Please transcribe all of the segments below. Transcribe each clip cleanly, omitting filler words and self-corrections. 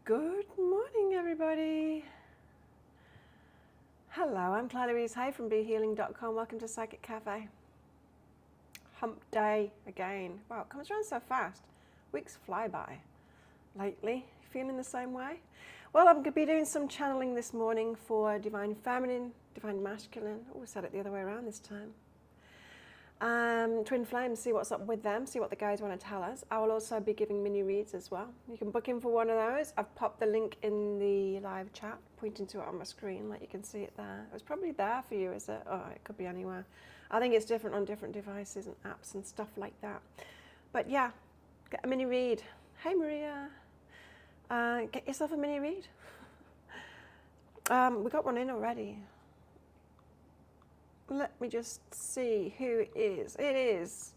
Good morning, everybody. Hello, I'm Claire-Louise Hay from BeHealing.com. Welcome to Psychic Cafe. Hump day again. Wow, it comes around so fast. Weeks fly by. Lately, feeling the same way? Well, I'm going to be doing some channeling this morning for Divine Feminine, Divine Masculine. Oh, I said it the other way around this time. Twin Flames, see what's up with them, see what the guys want to tell us. I will also be giving mini reads as well. You can book in for one of those. I've popped the link in the live chat, pointing to it on my screen, like you can see it there. It was probably there for you, is it? Oh, it could be anywhere. I think it's different on different devices and apps and stuff like that. But yeah, get a mini read. Hey Maria, get yourself a mini read. We got one in already. Let me just see who it is. It is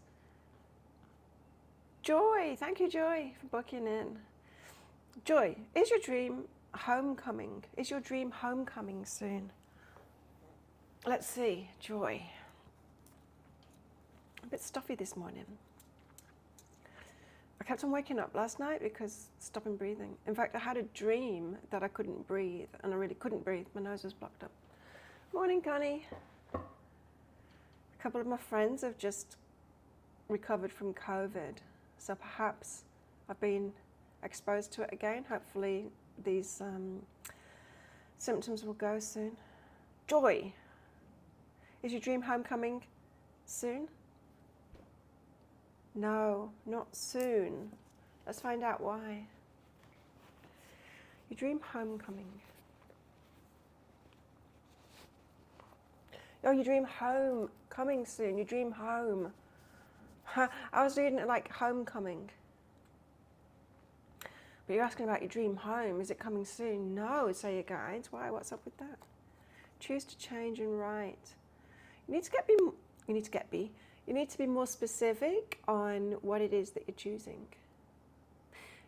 Joy. Thank you, Joy, for booking in. Joy, is your dream homecoming? Is your dream homecoming soon? Let's see, Joy. A bit stuffy this morning. I kept on waking up last night because stopping breathing. In fact, I had a dream that I couldn't breathe, and I really couldn't breathe. My nose was blocked up. Morning, Connie. A couple of my friends have just recovered from COVID, so perhaps I've been exposed to it again. Hopefully these symptoms will go soon. Joy, is your dream homecoming soon? No, not soon. Let's find out why. Your dream homecoming. Oh, you dream home, coming soon, you dream home. I was reading it like homecoming. But you're asking about your dream home, is it coming soon? No, say your guides. Why, what's up with that? Choose to change and write. You need to be more specific on what it is that you're choosing.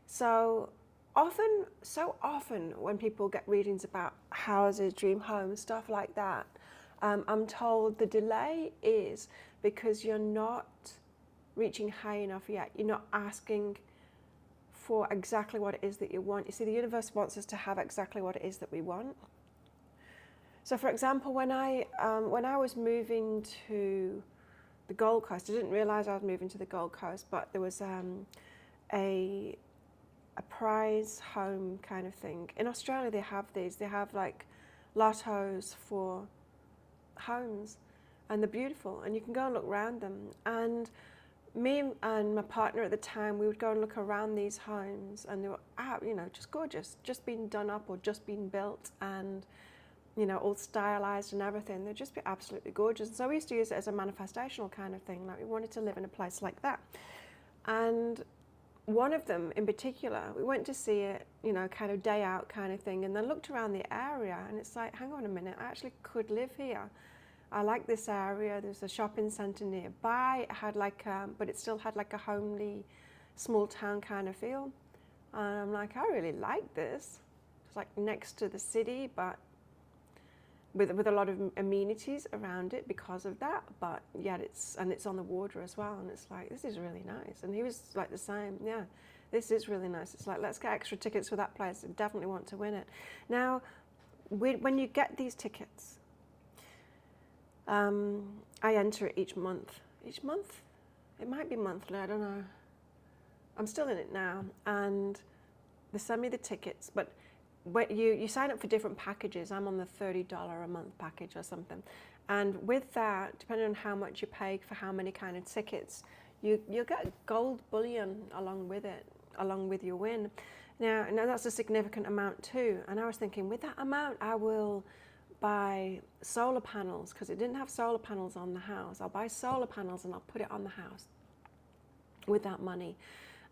So often when people get readings about houses, dream homes, stuff like that, I'm told the delay is because you're not reaching high enough yet. You're not asking for exactly what it is that you want. You see, the universe wants us to have exactly what it is that we want. So, for example, when I was moving to the Gold Coast, I didn't realise I was moving to the Gold Coast, but there was a prize home kind of thing. In Australia, they have these. They have like lottos for homes, and they're beautiful, and you can go and look around them. And me and my partner at the time, we would go and look around these homes, and they were just gorgeous, just been done up or just been built, and all stylized and everything. They'd just be absolutely gorgeous. And so we used to use it as a manifestational kind of thing, like we wanted to live in a place like that. And one of them in particular, we went to see it, kind of day out kind of thing, and then looked around the area, and it's like, hang on a minute, I actually could live here. I like this area. There's a shopping centre nearby. It had but it still had like a homely, small town kind of feel. And I'm like, I really like this. It's like next to the city, but with a lot of amenities around it because of that. But yet it's on the water as well. And it's like, this is really nice. And he was like the same. Yeah, this is really nice. It's like, let's get extra tickets for that place. I definitely want to win it. Now, when you get these tickets, I enter it each month. Each month? It might be monthly, I don't know. I'm still in it now, and they send me the tickets, but when you sign up for different packages. I'm on the $30 a month package or something. And with that, depending on how much you pay for how many kind of tickets, you'll get gold bullion along with it, along with your win. Now that's a significant amount too. And I was thinking, with that amount, I will buy solar panels, because it didn't have solar panels on the house. I'll buy solar panels and I'll put it on the house with that money.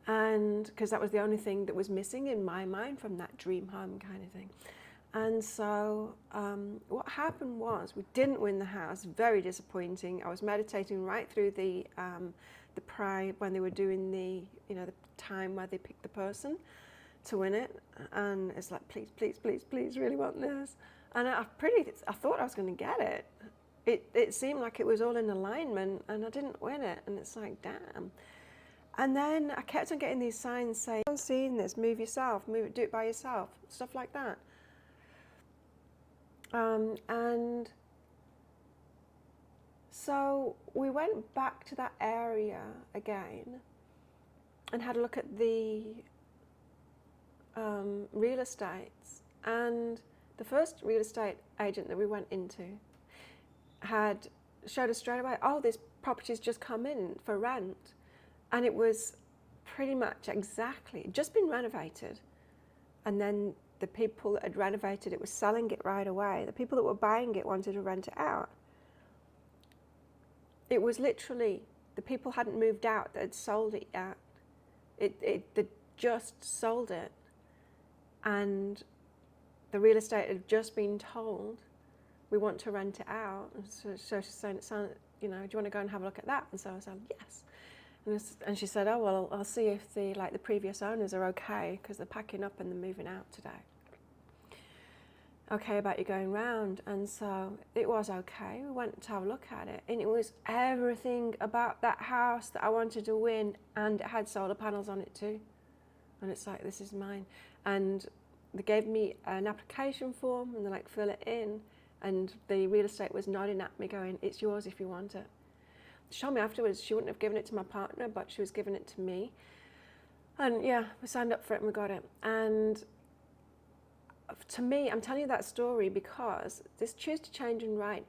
And because that was the only thing that was missing in my mind from that dream home kind of thing. And so what happened was we didn't win the house. Very disappointing. I was meditating right through the pride when they were doing the time where they picked the person to win it, and it's like, please, please, please, please, really want this. And I thought I was going to get it. It seemed like it was all in alignment, and I didn't win it. And it's like, damn. And then I kept on getting these signs saying, I'm seeing this, move yourself, do it by yourself, stuff like that. And so we went back to that area again and had a look at the real estates. And the first real estate agent that we went into had showed us straight away, oh, this property's just come in for rent. And it was pretty much exactly, just been renovated. And then the people that had renovated it were selling it right away. The people that were buying it wanted to rent it out. It was literally, the people hadn't moved out that had sold it yet. They just sold it. And the real estate had just been told, we want to rent it out. And so she's saying, you know, do you want to go and have a look at that? And so I said, yes. And she said, oh, well, I'll see if the previous owners are okay, because they're packing up and they're moving out today. Okay about you going round. And so it was okay. We went to have a look at it, and it was everything about that house that I wanted to win, and it had solar panels on it too. And it's like, this is mine. And they gave me an application form, and they're like, fill it in. And the real estate was nodding at me going, it's yours if you want it. She told me afterwards she wouldn't have given it to my partner, but she was giving it to me. And yeah, we signed up for it and we got it. And to me, I'm telling you that story because this choose to change and write.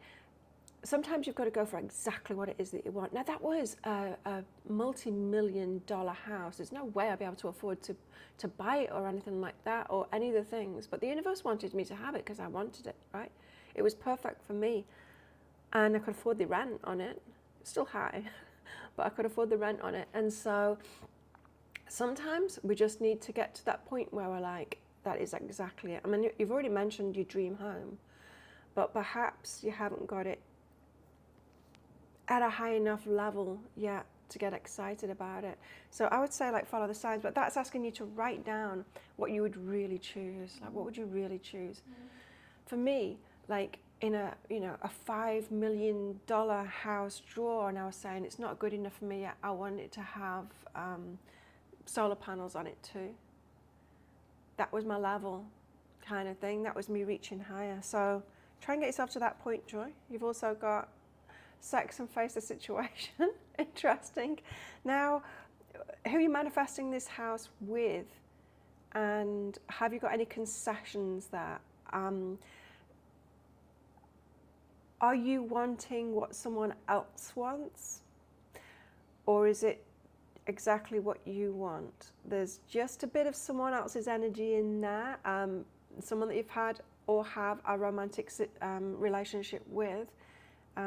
Sometimes you've got to go for exactly what it is that you want. Now that was a multi-million-dollar house. There's no way I'd be able to afford to buy it or anything like that, or any of the things. But the universe wanted me to have it because I wanted it, right? It was perfect for me. And I could afford the rent on it. Still high, but I could afford the rent on it. And so sometimes we just need to get to that point where we're like, that is exactly it. I mean, you've already mentioned your dream home, but perhaps you haven't got it at a high enough level yet to get excited about it. So I would say, like, follow the signs, but that's asking you to write down what you would really choose. Like, what would you really choose? For me, like, in a $5 million house drawer, and I was saying it's not good enough for me yet. I want it to have solar panels on it too. That was my level kind of thing. That was me reaching higher. So try and get yourself to that point, Joy. You've also got sex and face the situation. Interesting. Now, who are you manifesting this house with? And have you got any concessions there? Are you wanting what someone else wants? Or is it exactly what you want? There's just a bit of someone else's energy in there, someone that you've had or have a romantic relationship with.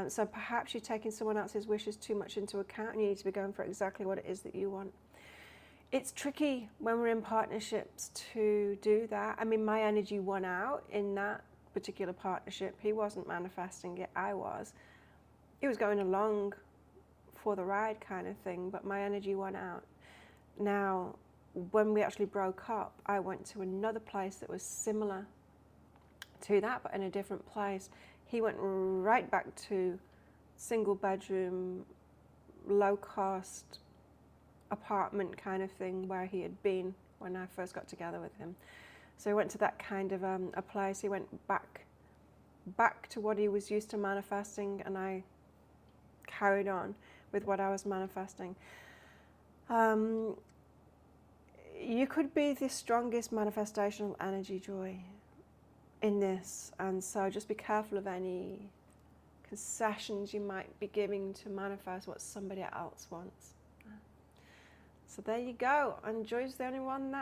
So perhaps you're taking someone else's wishes too much into account, and you need to be going for exactly what it is that you want. It's tricky when we're in partnerships to do that. I mean, my energy won out in that particular partnership. He wasn't manifesting it, I was. He was going along for the ride kind of thing, but my energy went out. Now, when we actually broke up, I went to another place that was similar to that, but in a different place. He went right back to single bedroom, low cost apartment kind of thing where he had been when I first got together with him. So he went to that kind of a place. He went back to what he was used to manifesting, and I carried on with what I was manifesting. You could be the strongest manifestational energy, Joy, in this, and so just be careful of any concessions you might be giving to manifest what somebody else wants. So there you go, and Joy's the only one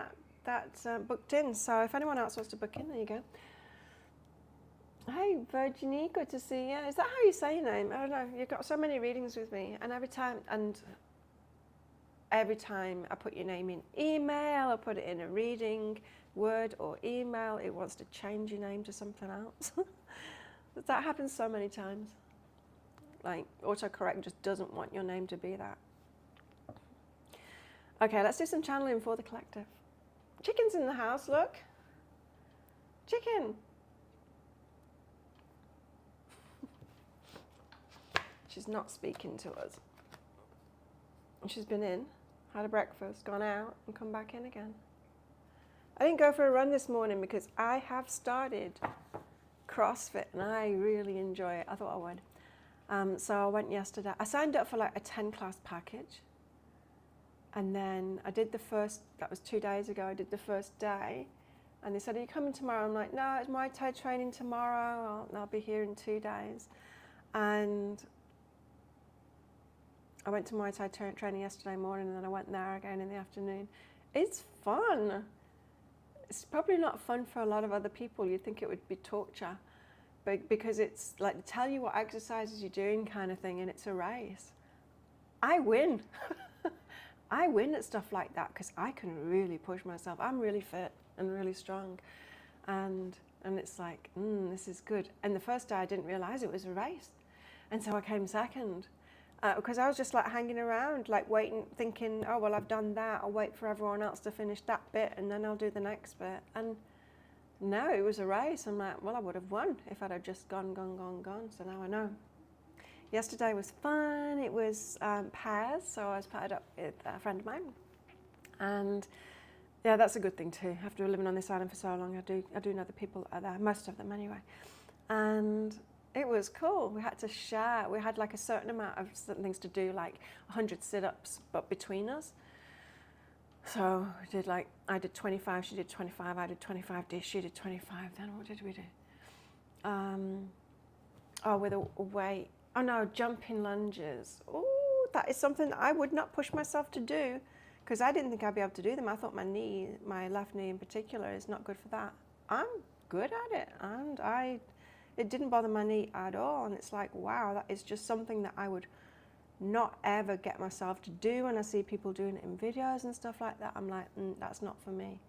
that's booked in. So if anyone else wants to book in, there you go. Hey, Virginie, good to see you. Is that how you say your name? I don't know. You've got so many readings with me, and every time I put your name in email, I put it in a reading, word or email, it wants to change your name to something else. That happens so many times. Like, autocorrect just doesn't want your name to be that. Okay, let's do some channeling for the collective. Chicken's in the house, look. Chicken. She's not speaking to us. She's been in, had a breakfast, gone out, and come back in again. I didn't go for a run this morning because I have started CrossFit and I really enjoy it. I thought I would. So I went yesterday. I signed up for like a 10-class package. And then I did the first, that was 2 days ago, I did the first day. And they said, are you coming tomorrow? I'm like, no, it's Muay Thai training tomorrow. I'll be here in 2 days. And I went to Muay Thai training yesterday morning and then I went there again in the afternoon. It's fun. It's probably not fun for a lot of other people. You'd think it would be torture, but because it's like tell you what exercises you're doing kind of thing, and it's a race. I win. I win at stuff like that because I can really push myself. I'm really fit and really strong, and it's like, this is good. And the first day I didn't realize it was a race, and so I came second. Because I was just like hanging around, like waiting, thinking, oh, well, I've done that. I'll wait for everyone else to finish that bit and then I'll do the next bit. And no, it was a race. I'm like, well, I would have won if I'd have just gone. So now I know. Yesterday was fun. It was pairs, so I was paired up with a friend of mine. And yeah, that's a good thing too. After living on this island for so long, I do know the people that are there, most of them anyway. And it was cool. We had to share. We had like a certain amount of certain things to do, like 100 sit-ups, but between us. So we did like, I did 25, she did 25, I did 25, she did 25. Then what did we do? With a weight. Oh no, jumping lunges. Oh, that is something I would not push myself to do because I didn't think I'd be able to do them. I thought my left knee in particular, is not good for that. I'm good at it, and it didn't bother my knee at all, and it's like, wow, that is just something that I would not ever get myself to do. When I see people doing it in videos and stuff like that, I'm like, that's not for me.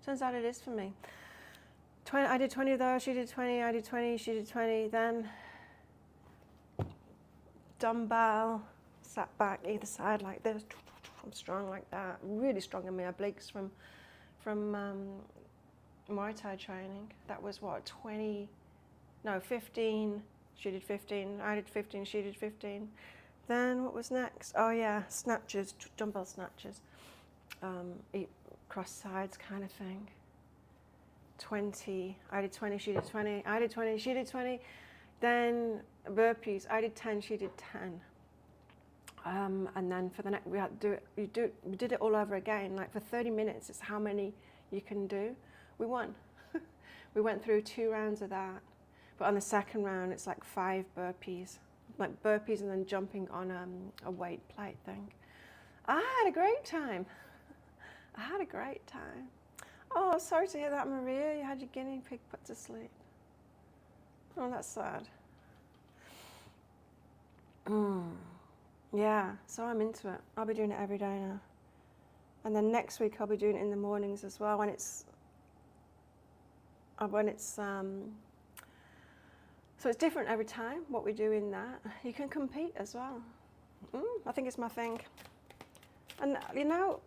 Turns out it is for me. I did 20 of those, she did 20, I did 20, she did 20, then dumbbell, sat back either side like this. I'm strong like that, really strong in my obliques from Muay Thai training. That was what, 15, she did 15, I did 15, she did 15. Then what was next? Oh yeah, snatches, dumbbell snatches. Cross sides kind of thing. 20, I did 20, she did 20, I did 20, she did 20. Then burpees, I did 10, she did 10. And then for the next, we had to do it, we did it all over again. Like for 30 minutes, it's how many you can do. We won. We went through 2 rounds of that. But on the second round, it's like 5 burpees. Like burpees and then jumping on a weight plate thing. I had a great time. I had a great time. Oh, sorry to hear that, Maria. You had your guinea pig put to sleep. Oh, that's sad. Yeah, so I'm into it. I'll be doing it every day now. And then next week I'll be doing it in the mornings as well so it's different every time what we do in that. You can compete as well. I think it's my thing. And you know,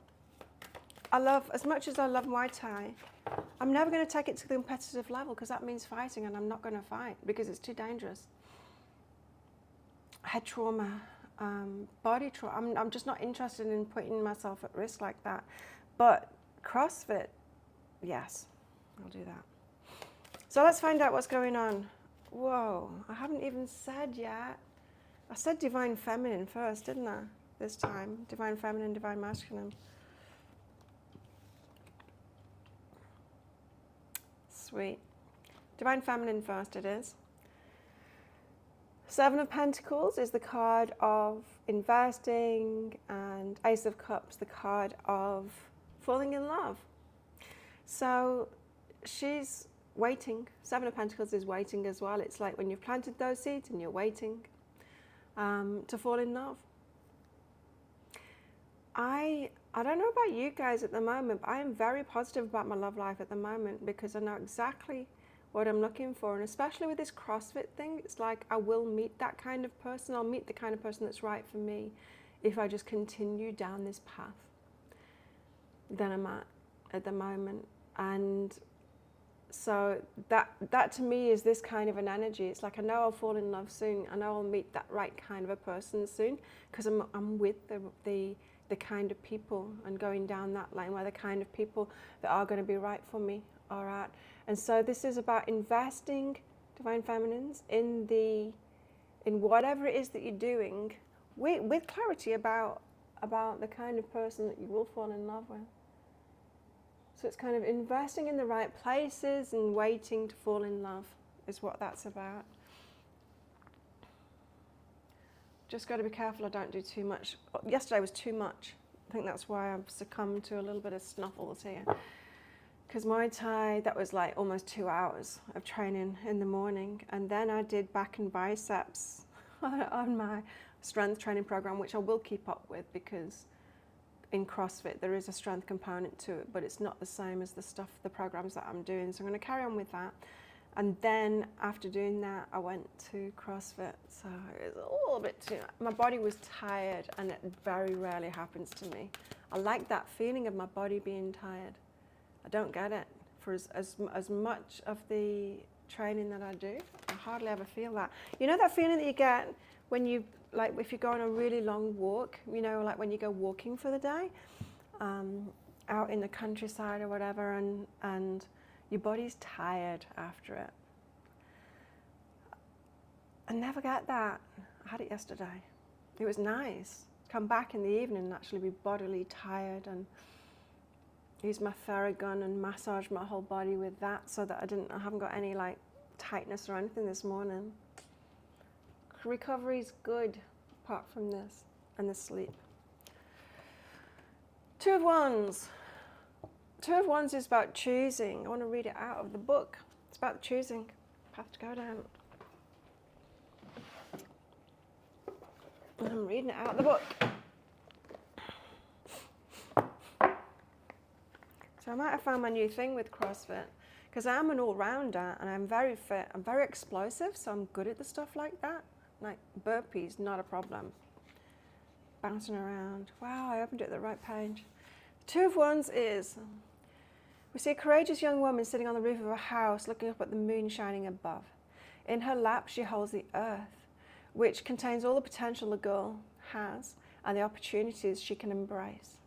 as much as I love Muay Thai, I'm never going to take it to the competitive level because that means fighting, and I'm not going to fight because it's too dangerous. Head trauma, body trauma. I'm just not interested in putting myself at risk like that. But CrossFit, yes, I'll do that. So let's find out what's going on. Whoa, I haven't even said yet. I said divine feminine first, didn't I? This time, divine feminine, divine masculine. Sweet. Divine feminine first it is. 7 of Pentacles is the card of investing, and Ace of Cups, the card of falling in love. So she's waiting. 7 of Pentacles is waiting as well. It's like when you've planted those seeds and you're waiting to fall in love. I don't know about you guys at the moment, but I am very positive about my love life at the moment because I know exactly what I'm looking for. And especially with this CrossFit thing, it's like I will meet that kind of person. I'll meet the kind of person that's right for me if I just continue down this path that I'm at the moment. And so that to me is this kind of an energy. It's like I know I'll fall in love soon. I know I'll meet that right kind of a person soon because I'm with the the kind of people, and going down that lane where the kind of people that are going to be right for me are at. And so this is about investing, Divine Feminines, in whatever it is that you're doing with clarity about the kind of person that you will fall in love with. So it's kind of investing in the right places and waiting to fall in love is what that's about. Just got to be careful I don't do too much. Yesterday was too much. I think that's why I've succumbed to a little bit of snuffles here. Because Muay Thai, that was like almost 2 hours of training in the morning. And then I did back and biceps on my strength training program, which I will keep up with, because in CrossFit there is a strength component to it, but it's not the same as the programs that I'm doing. So I'm going to carry on with that. And then after doing that, I went to CrossFit. So it was a little bit too, my body was tired, and it very rarely happens to me. I like that feeling of my body being tired. I don't get it. For as much of the training that I do, I hardly ever feel that. You know that feeling that you get when you, like if you go on a really long walk, you know, like when you go walking for the day, out in the countryside or whatever, and your body's tired after it. I never get that. I had it yesterday. It was nice. Come back in the evening and actually be bodily tired, and use my Theragun and massage my whole body with that, so that I haven't got any like tightness or anything this morning. Recovery's good, apart from this and the sleep. Two of Wands. Two of Wands is about choosing. I want to read it out of the book. It's about choosing path to go down. I'm reading it out of the book. So I might have found my new thing with CrossFit, because I'm an all-rounder and I'm very fit. I'm very explosive, so I'm good at the stuff like that. Like burpees, not a problem. Bouncing around. Wow, I opened it at the right page. Two of Wands is, we see a courageous young woman sitting on the roof of a house looking up at the moon shining above. In her lap she holds the earth, which contains all the potential the girl has and the opportunities she can embrace.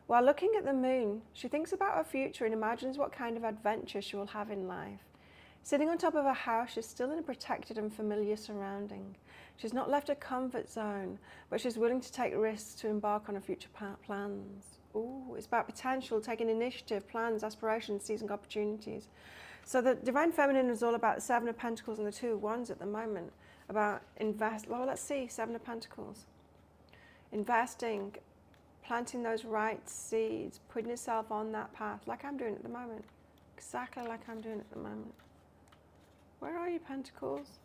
While looking at the moon, she thinks about her future and imagines what kind of adventure she will have in life. Sitting on top of her house, she's still in a protected and familiar surrounding. She's not left her comfort zone, but she's willing to take risks to embark on her future plans. Ooh, it's about potential, taking initiative, plans, aspirations, seizing opportunities. So the Divine Feminine is all about the Seven of Pentacles and the Two of Wands at the moment. About well, let's see, Seven of Pentacles. Investing, planting those right seeds, putting yourself on that path, like I'm doing at the moment. Exactly like I'm doing at the moment. Where are you, Pentacles?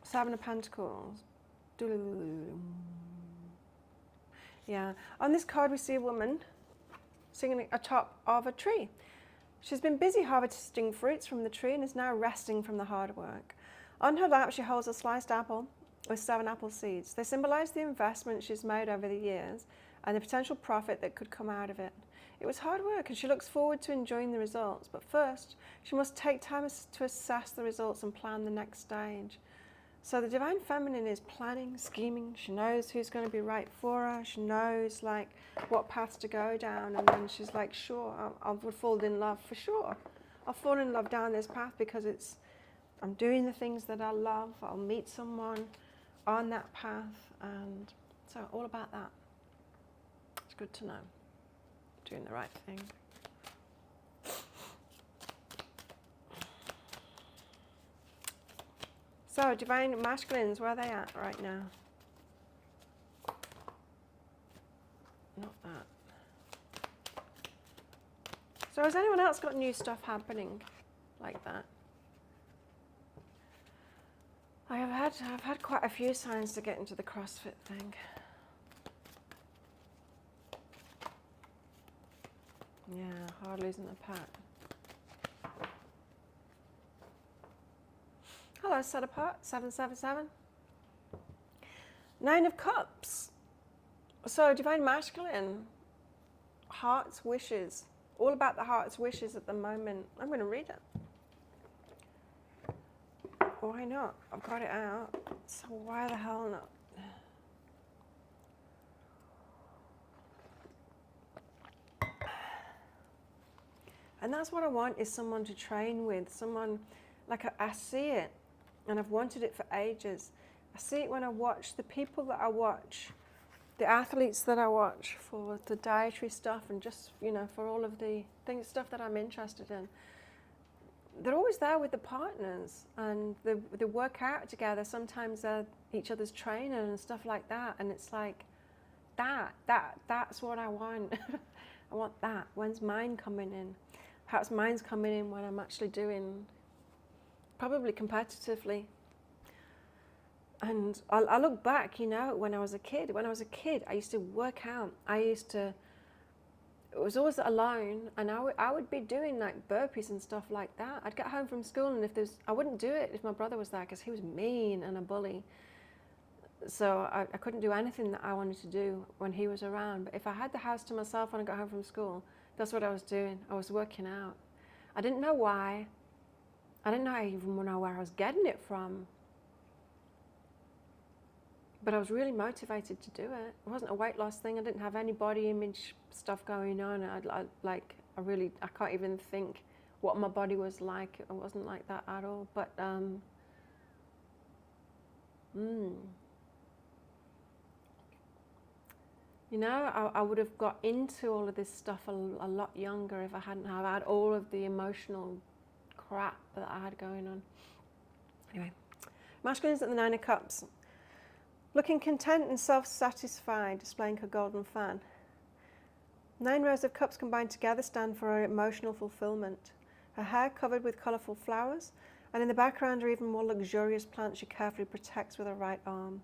Seven of Pentacles. Yeah. On this card, we see a woman sitting atop of a tree. She's been busy harvesting fruits from the tree and is now resting from the hard work. On her lap, she holds a sliced apple with 7 apple seeds. They symbolize the investment she's made over the years and the potential profit that could come out of it. It was hard work, and she looks forward to enjoying the results, but first she must take time to assess the results and plan the next stage. So the Divine Feminine is planning, scheming. She knows who's going to be right for her. She knows like what paths to go down, and then she's like, sure, I would fall in love for sure. I'll fall in love down this path because I'm doing the things that I love. I'll meet someone on that path, and so all about that. It's good to know. Doing the right thing. So, Divine Masculines, where are they at right now? Not that. So, has anyone else got new stuff happening like that? I've had quite a few signs to get into the CrossFit thing. Yeah, hard losing the pat. Hello, set apart, 777. 9 of Cups. So, Divine Masculine, heart's wishes. All about the heart's wishes at the moment. I'm going to read it. why not? I've got it out, so why the hell not? And that's what I want, is someone to train with, someone, like I see it, and I've wanted it for ages. I see it when I watch the people that I watch, the athletes that I watch for the dietary stuff and just, you know, for all of the stuff that I'm interested in. They're always there with the partners and they work out together. Sometimes they're each other's trainer and stuff like that. And it's like, that's what I want. I want that. When's mine coming in? Perhaps mine's coming in when I'm actually doing, probably competitively. And I look back, you know, when I was a kid. When I was a kid, I used to work out. It was always alone, and I would be doing like burpees and stuff like that. I'd get home from school, and I wouldn't do it if my brother was there, because he was mean and a bully. So I couldn't do anything that I wanted to do when he was around. But if I had the house to myself when I got home from school, that's what I was doing. I was working out. I didn't know why. I didn't even know where I was getting it from. But I was really motivated to do it. It wasn't a weight loss thing. I didn't have any body image stuff going on. I can't even think what my body was like. It wasn't like that at all. But you know, I would have got into all of this stuff a lot younger if I hadn't have had all of the emotional crap that I had going on. Anyway, masculines at the 9 of Cups. Looking content and self-satisfied, displaying her golden fan. 9 rows of cups combined together stand for her emotional fulfillment. Her hair covered with colourful flowers, and in the background are even more luxurious plants she carefully protects with her right arm.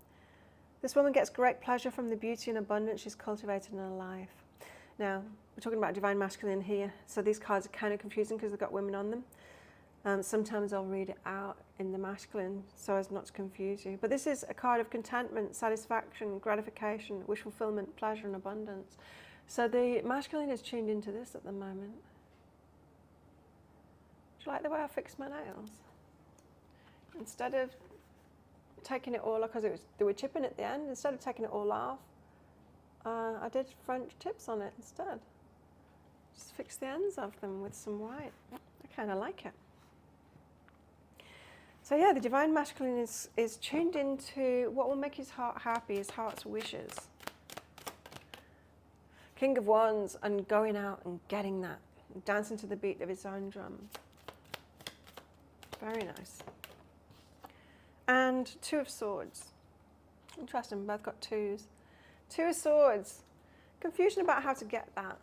This woman gets great pleasure from the beauty and abundance she's cultivated in her life. Now, we're talking about divine masculine here, so these cards are kind of confusing because they've got women on them. Sometimes I'll read it out in the masculine so as not to confuse you. But this is a card of contentment, satisfaction, gratification, wish fulfillment, pleasure and abundance. So the masculine is tuned into this at the moment. Do you like the way I fixed my nails? Instead of taking it all off, because they were chipping at the end, instead of taking it all off, I did French tips on it instead. Just fix the ends of them with some white. I kind of like it. So yeah, the divine masculine is tuned into what will make his heart happy, his heart's wishes. King of Wands, and going out and getting that, dancing to the beat of his own drum. Very nice. And 2 of Swords. Interesting, both got 2s. 2 of Swords. Confusion about how to get that.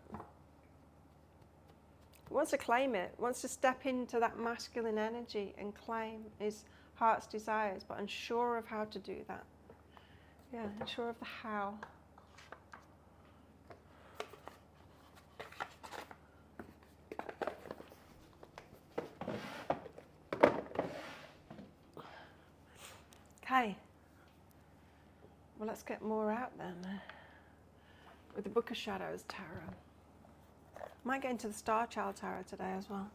Wants to claim it, wants to step into that masculine energy and claim his heart's desires, but unsure of how to do that. Yeah, unsure of the how. Okay. Well, let's get more out then. With the Book of Shadows Tarot. Might get into the Starchild Tarot today as well.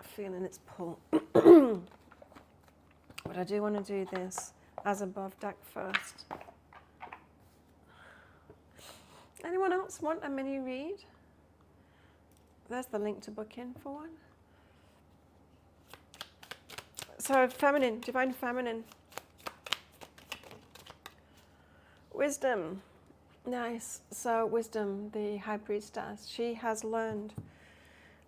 Feeling its pull. But I do want to do this as above deck first. Anyone else want a mini read? There's the link to book in for one. So feminine, divine feminine. Wisdom. Nice. So Wisdom, the High Priestess, she has learned.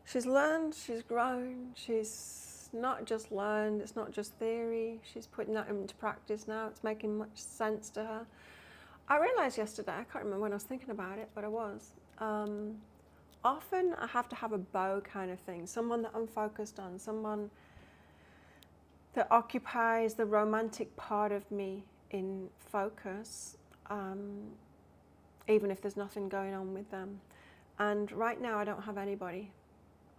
She's learned, she's grown, she's not just learned, it's not just theory. She's putting that into practice now. It's making much sense to her. I realised yesterday, I can't remember when I was thinking about it, but I was. Often I have to have a bow kind of thing, someone that I'm focused on, someone that occupies the romantic part of me in focus. Even if there's nothing going on with them. And right now I don't have anybody.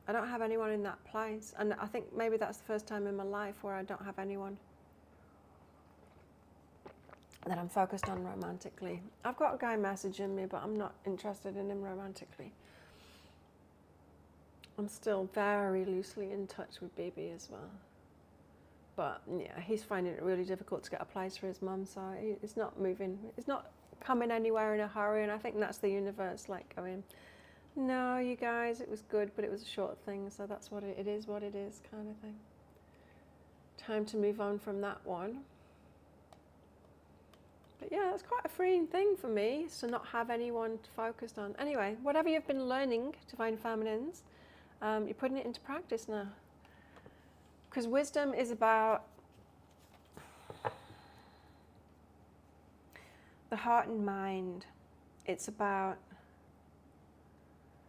I don't have anyone in that place. And I think maybe that's the first time in my life where I don't have anyone that I'm focused on romantically. I've got a guy messaging me, but I'm not interested in him romantically. I'm still very loosely in touch with BB as well. But yeah, he's finding it really difficult to get a place for his mum, so it's not moving. It's not coming anywhere in a hurry, and I think that's the universe like going, no, you guys, it was good, but it was a short thing, so that's what it is, kind of thing. Time to move on from that one. But yeah, it's quite a freeing thing for me to not have anyone focused on. Anyway, whatever you've been learning, Divine Feminines, you're putting it into practice now. Because wisdom is about the heart and mind. It's about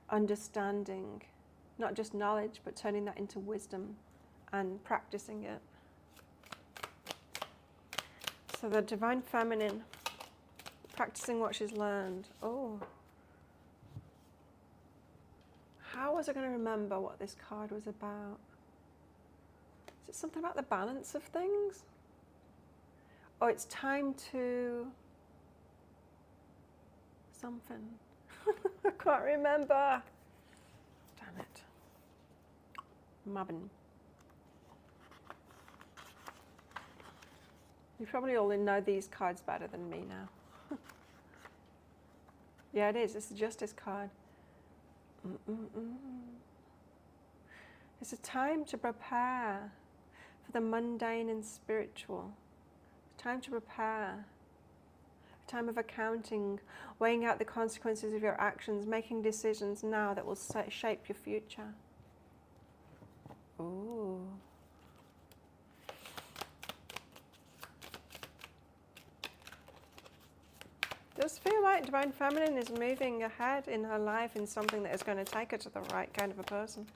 understanding, not just knowledge, but turning that into wisdom and practicing it. So the Divine Feminine, practicing what she's learned. Oh. How was I going to remember what this card was about? Is it something about the balance of things? Oh, it's time to... something. I can't remember. Damn it. Mubbin. You probably all know these cards better than me now. Yeah, it is. It's the Justice card. It's a time to prepare for the mundane and spiritual. It's time to prepare. A time of accounting, weighing out the consequences of your actions, making decisions now that will shape your future. Ooh. Does feel like Divine Feminine is moving ahead in her life in something that is going to take her to the right kind of a person.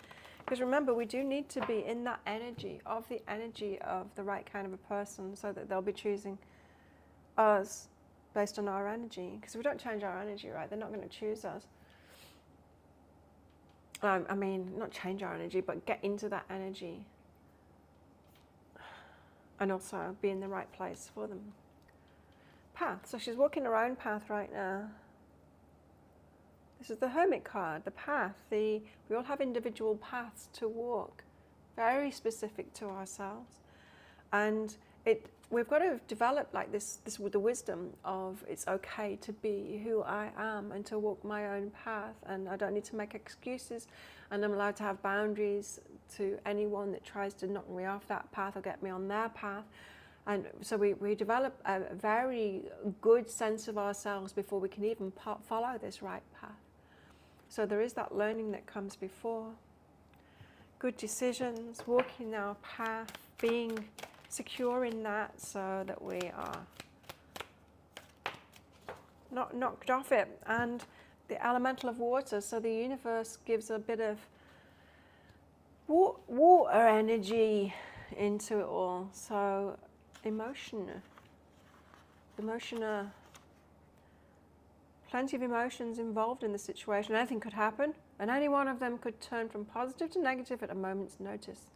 Because remember, we do need to be in that energy of the right kind of a person, so that they'll be choosing us based on our energy. Because if we don't change our energy, right, they're not going to choose us. I mean, not change our energy, but get into that energy. And also be in the right place for them. Path. So she's walking her own path right now. This is the Hermit card, the path. We all have individual paths to walk, very specific to ourselves. And we've got to develop like this with the wisdom of it's okay to be who I am and to walk my own path, and I don't need to make excuses, and I'm allowed to have boundaries to anyone that tries to knock me off that path or get me on their path. And so we develop a very good sense of ourselves before we can even follow this right path. So there is that learning that comes before. Good decisions, walking our path, being secure in that so that we are not knocked off it. And the elemental of water, so the universe gives a bit of water energy into it all. So emotion, plenty of emotions involved in the situation. Anything could happen, and any one of them could turn from positive to negative at a moment's notice.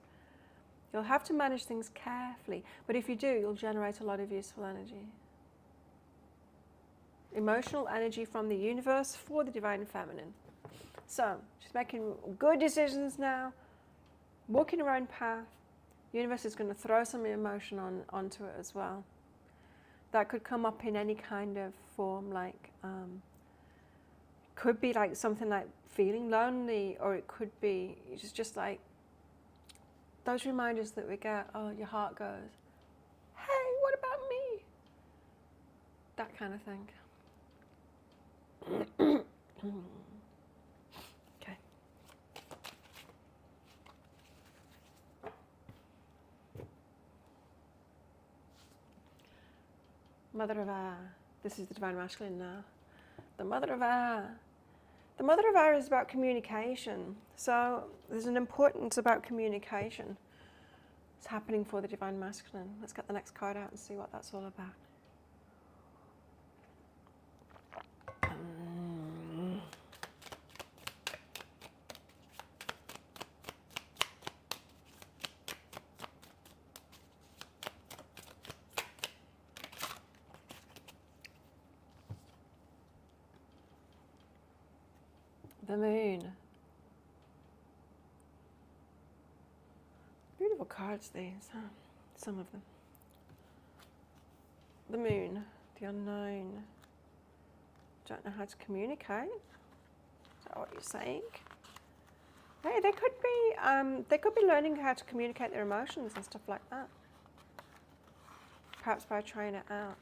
You'll have to manage things carefully, but if you do, you'll generate a lot of useful energy. Emotional energy from the universe for the Divine Feminine. So she's making good decisions now, walking her own path. The universe is going to throw some emotion onto it as well. That could come up in any kind of form, like could be like something like feeling lonely, or it could be just like those reminders that we get. Oh, your heart goes, hey, what about me? That kind of thing. Okay. Mother of Air. This is the Divine Masculine now. The Mother of Air. The Mother of Air is about communication. So there's an importance about communication. It's happening for the Divine Masculine. Let's get the next card out and see what that's all about. The Moon. Beautiful cards these, huh? Some of them. The moon, the unknown. Don't know how to communicate. Is that what you're saying? Hey, they could be learning how to communicate their emotions and stuff like that. Perhaps by trying it out.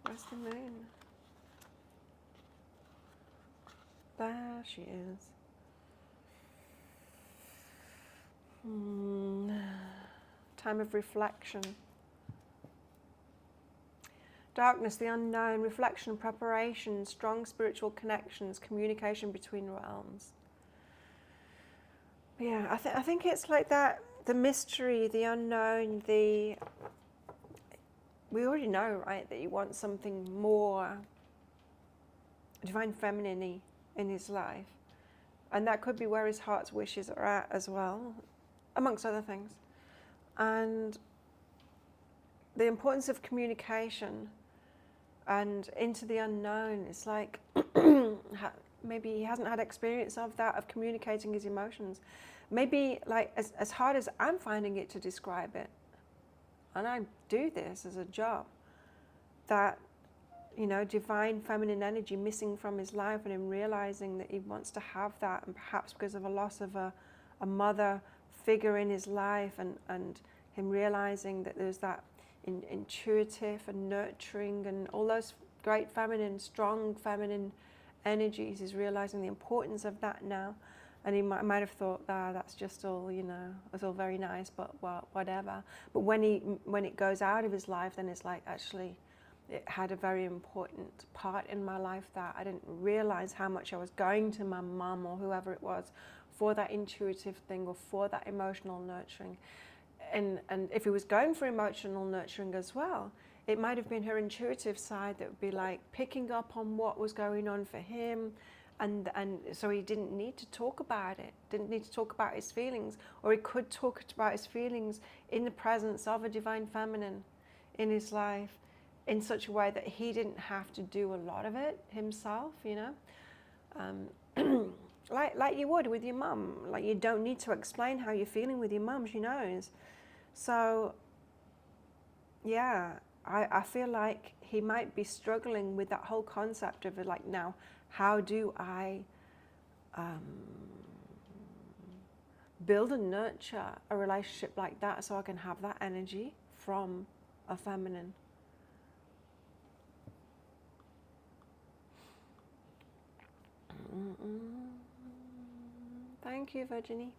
Where's the moon? There she is. Time of reflection. Darkness, the unknown, reflection, preparation, strong spiritual connections, communication between realms. Yeah, I think it's like that, the mystery, the unknown, we already know, right, that you want something more divine feminine-y in his life. And that could be where his heart's wishes are at as well, amongst other things. And the importance of communication and into the unknown, it's like maybe he hasn't had experience of that, of communicating his emotions. Maybe like as hard as I'm finding it to describe it, and I do this as a job, that, you know, divine feminine energy missing from his life, and him realizing that he wants to have that, and perhaps because of a loss of a mother figure in his life, and him realizing that there's that intuitive and nurturing and all those great feminine, strong feminine energies. He's realizing the importance of that now. And he might have thought, that's just all, you know, it's all very nice, but well, whatever. But when it goes out of his life, then it's like, actually, it had a very important part in my life that I didn't realize how much I was going to my mum or whoever it was for that intuitive thing or for that emotional nurturing. And if he was going for emotional nurturing as well, it might have been her intuitive side that would be like picking up on what was going on for him. And so he didn't need to talk about it, didn't need to talk about his feelings, or he could talk about his feelings in the presence of a divine feminine in his life in such a way that he didn't have to do a lot of it himself, you know. Like you would with your mum. Like, you don't need to explain how you're feeling with your mum, she knows. So, yeah, I feel like he might be struggling with that whole concept of like, now, how do I build and nurture a relationship like that so I can have that energy from a feminine? Thank you, Virginie.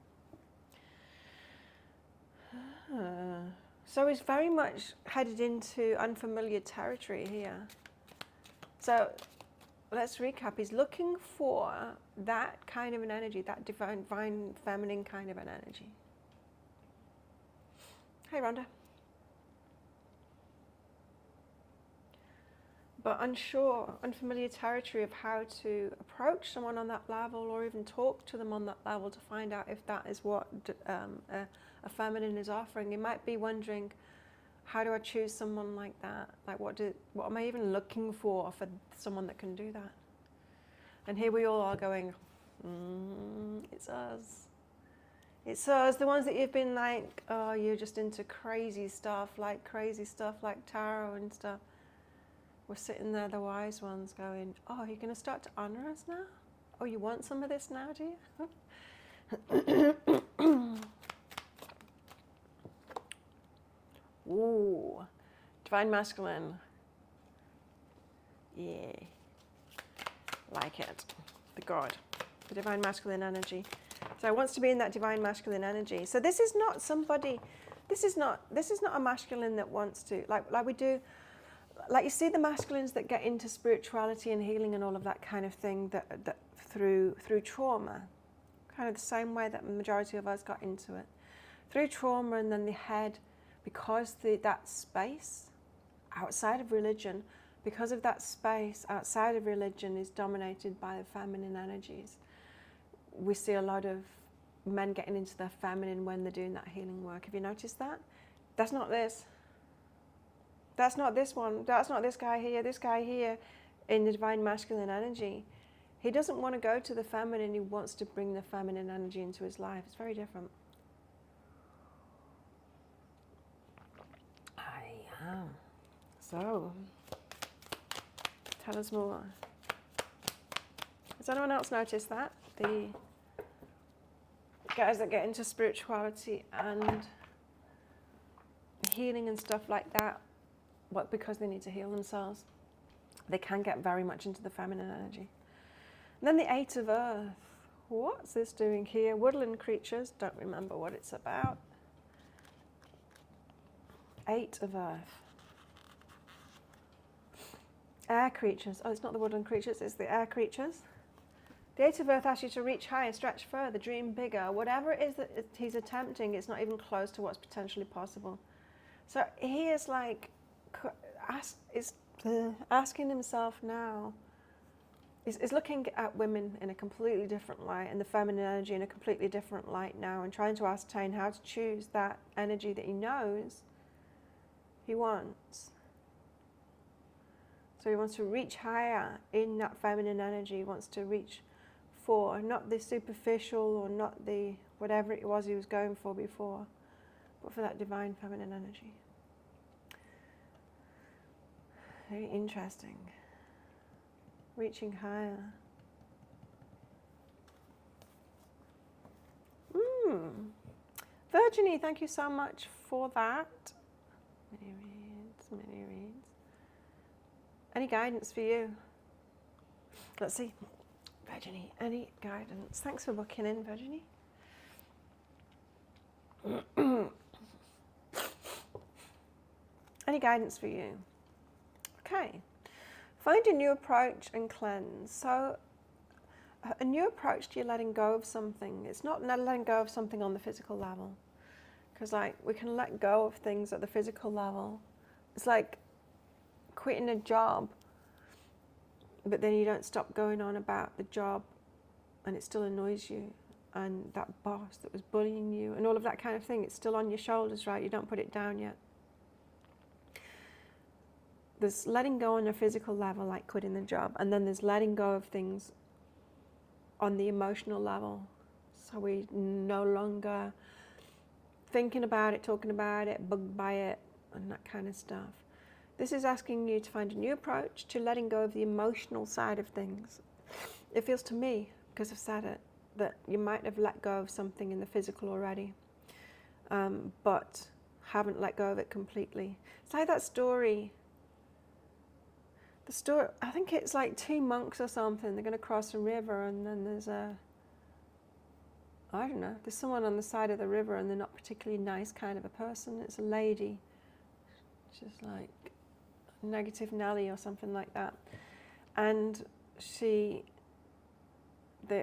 So he's very much headed into unfamiliar territory here. So let's recap. He's looking for that kind of an energy, that divine feminine kind of an energy. Hey, Rhonda. But unsure, unfamiliar territory of how to approach someone on that level, or even talk to them on that level to find out if that is what a feminine is offering. You might be wondering, how do I choose someone like that? Like, what am I even looking for someone that can do that? And here we all are going, it's us. It's us, the ones that you've been like, oh, you're just into crazy stuff like tarot and stuff. We're sitting there, the wise ones, going, oh, you're going to start to honor us now? Oh, you want some of this now, do you? Ooh, divine masculine. Yeah, like it. The God, the divine masculine energy. So it wants to be in that divine masculine energy. So this is not somebody, this is not a masculine that wants to, like we do. Like, you see the masculines that get into spirituality and healing and all of that kind of thing that through trauma, kind of the same way that the majority of us got into it, through trauma, and then the head, because that space outside of religion, because of that space outside of religion is dominated by the feminine energies. We see a lot of men getting into their feminine when they're doing that healing work. Have you noticed that? That's not this. That's not this one. That's not this guy here. This guy here in the divine masculine energy. He doesn't want to go to the feminine, he wants to bring the feminine energy into his life. It's very different. So, tell us more. Has anyone else noticed that? The guys that get into spirituality and healing and stuff like that, what, because they need to heal themselves, they can get very much into the feminine energy. And then the Eight of Earth. What's this doing here? Woodland creatures, don't remember what it's about. Eight of Earth. Air creatures. Oh, it's not the woodland creatures, it's the air creatures. The Eight of Earth asks you to reach higher, stretch further, dream bigger. Whatever it is that he's attempting, it's not even close to what's potentially possible. So he is like, asking himself now, is looking at women in a completely different light, and the feminine energy in a completely different light now, and trying to ascertain how to choose that energy that he knows he wants. So he wants to reach higher in that feminine energy. He wants to reach for not the superficial or not the whatever it was he was going for before, but for that divine feminine energy. Very interesting. Reaching higher. Virginie, thank you so much for that. Many reads, many reads. Any guidance for you? Let's see. Virginie, any guidance? Thanks for booking in, Virginie. Any guidance for you? Okay. Find a new approach and cleanse. So a new approach to you letting go of something. It's not letting go of something on the physical level. Because like we can let go of things at the physical level. It's like quitting a job, but then you don't stop going on about the job and it still annoys you, and that boss that was bullying you and all of that kind of thing, it's still on your shoulders, right? You don't put it down yet. There's letting go on a physical level, like quitting the job, and then there's letting go of things on the emotional level. So we no longer thinking about it, talking about it, bugged by it, and that kind of stuff. This is asking you to find a new approach to letting go of the emotional side of things. It feels to me, because I've said it, that you might have let go of something in the physical already, but haven't let go of it completely. It's like that story. The story, I think it's like two monks or something. They're going to cross a river, and then there's I don't know, there's someone on the side of the river, and they're not particularly nice kind of a person. It's a lady. She's like negative Nelly or something like that. And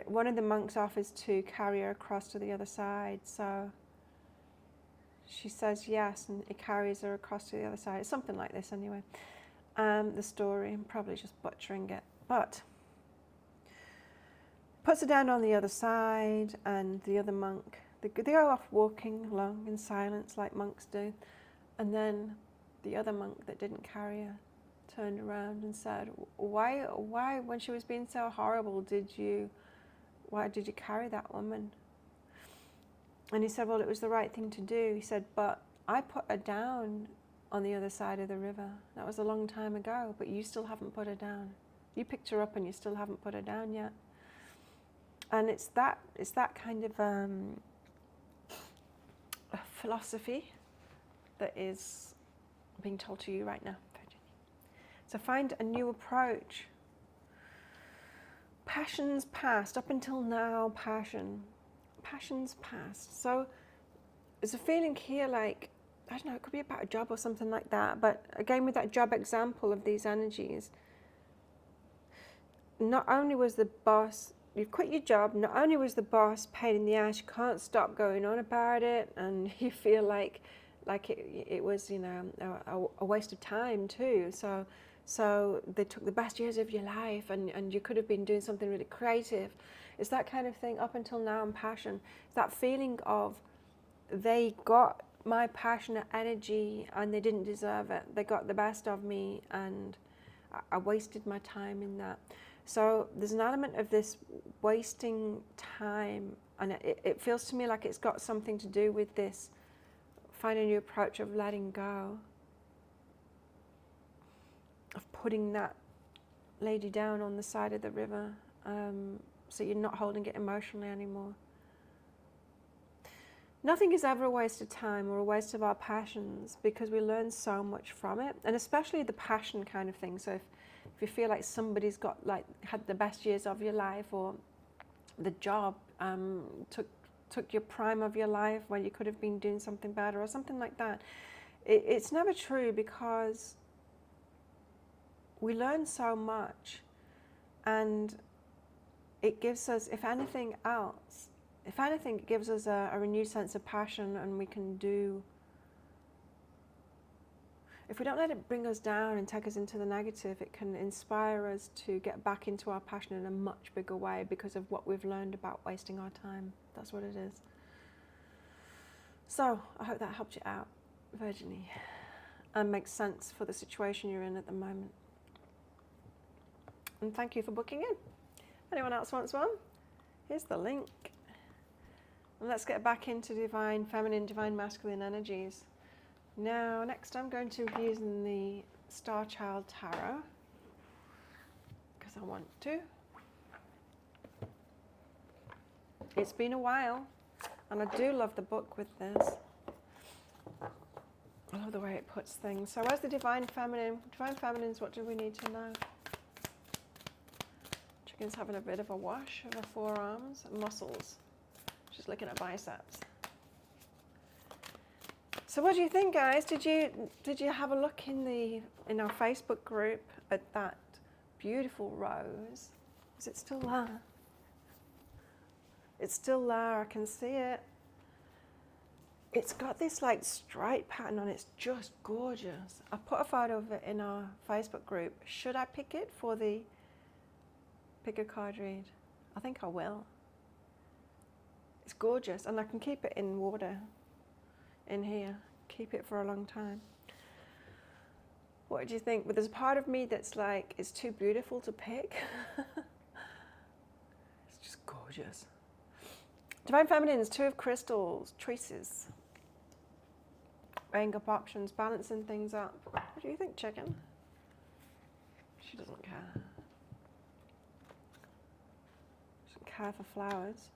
one of the monks offers to carry her across to the other side. So she says yes, and it carries her across to the other side. It's something like this anyway. The story, I'm probably just butchering it, but puts her down on the other side, and the other monk, they go off walking along in silence like monks do, and then the other monk that didn't carry her turned around and said, why when she was being so horrible, why did you carry that woman? And he said, well, it was the right thing to do. He said, but I put her down on the other side of the river. That was a long time ago, but you still haven't put her down. You picked her up and you still haven't put her down yet. And it's that kind of a philosophy that is being told to you right now, Virginie. So find a new approach. Passion's past. Up until now, passion's past. So there's a feeling here like, I don't know, it could be about a job or something like that. But again, with that job example of these energies, not only was the boss, you've quit your job, not only was the boss pain in the ass, you can't stop going on about it, and you feel like it was, you know, a waste of time too. So they took the best years of your life, and you could have been doing something really creative. It's that kind of thing up until now in passion. It's that feeling of they got my passionate energy and they didn't deserve it. They got the best of me, and I wasted my time in that. So there's an element of this wasting time, and it feels to me like it's got something to do with this finding a new approach of letting go, of putting that lady down on the side of the river, so you're not holding it emotionally anymore. Nothing is ever a waste of time or a waste of our passions, because we learn so much from it, and especially the passion kind of thing. So if you feel like somebody's got had the best years of your life, or the job took your prime of your life when you could have been doing something better or something like that, it's never true, because we learn so much, and it gives us, if anything, it gives us a renewed sense of passion, and we can do, if we don't let it bring us down and take us into the negative, it can inspire us to get back into our passion in a much bigger way, because of what we've learned about wasting our time. That's what it is. So I hope that helped you out, Virginie, and makes sense for the situation you're in at the moment. And thank you for booking in. Anyone else wants one? Here's the link. And let's get back into divine feminine, divine masculine energies. Now, next I'm going to be using the Starchild Tarot, because I want to. It's been a while, and I do love the book with this. I love the way it puts things. So as the divine feminine, divine feminines, what do we need to know? Chicken's having a bit of a wash of her forearms and muscles. She's looking at biceps. So what do you think, guys? Did you have a look in our Facebook group at that beautiful rose? Is it still there? It's still there. I can see it. It's got this like stripe pattern on it. It's just gorgeous. I put a photo of it in our Facebook group. Should I pick it for the pick a card read? I think I will. It's gorgeous, and I can keep it in water in here. Keep it for a long time. What do you think? But there's a part of me that's like, it's too beautiful to pick. It's just gorgeous. Divine Feminines, 2 of Crystals, Traces. Weighing up options, balancing things up. What do you think, chicken? She doesn't care. She doesn't care for flowers.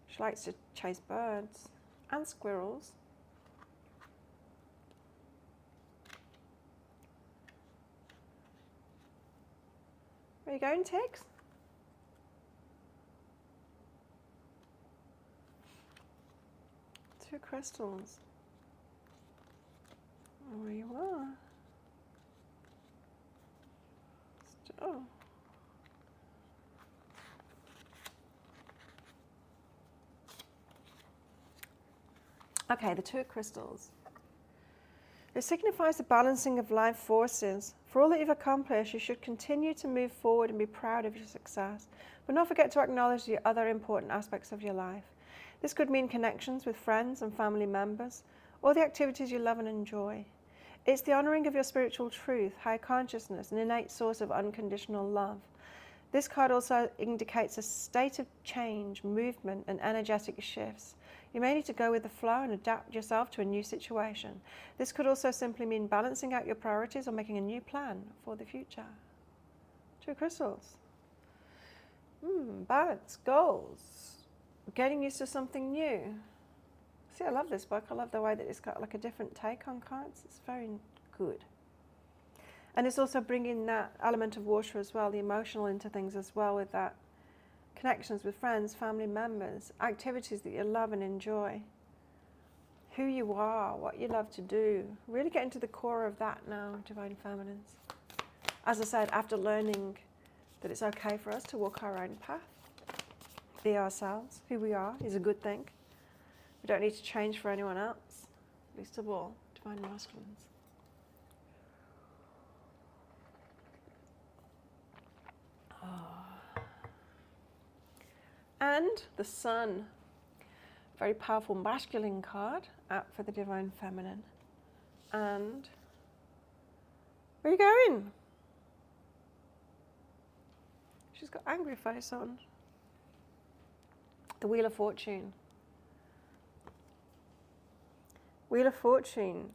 She likes to chase birds and squirrels. Where are you going, Tiggs? Two crystals. Where you are. Still. Okay, the 2 of Crystals. It signifies the balancing of life forces. For all that you've accomplished, you should continue to move forward and be proud of your success, but not forget to acknowledge the other important aspects of your life. This could mean connections with friends and family members, or the activities you love and enjoy. It's the honoring of your spiritual truth, higher consciousness, an innate source of unconditional love. This card also indicates a state of change, movement, and energetic shifts. You may need to go with the flow and adapt yourself to a new situation. This could also simply mean balancing out your priorities or making a new plan for the future. 2 crystals. Balance, goals, getting used to something new. See, I love this book. I love the way that it's got like a different take on cards. It's very good. And it's also bringing that element of water as well, the emotional into things as well, with that connections with friends, family members, activities that you love and enjoy, who you are, what you love to do. Really get into the core of that now, Divine Feminines. As I said, after learning that it's okay for us to walk our own path, be ourselves, who we are is a good thing. We don't need to change for anyone else, least of all, Divine Masculines. And the Sun, very powerful masculine card out for the Divine Feminine. And where are you going? She's got angry face on. The Wheel of Fortune. Wheel of Fortune.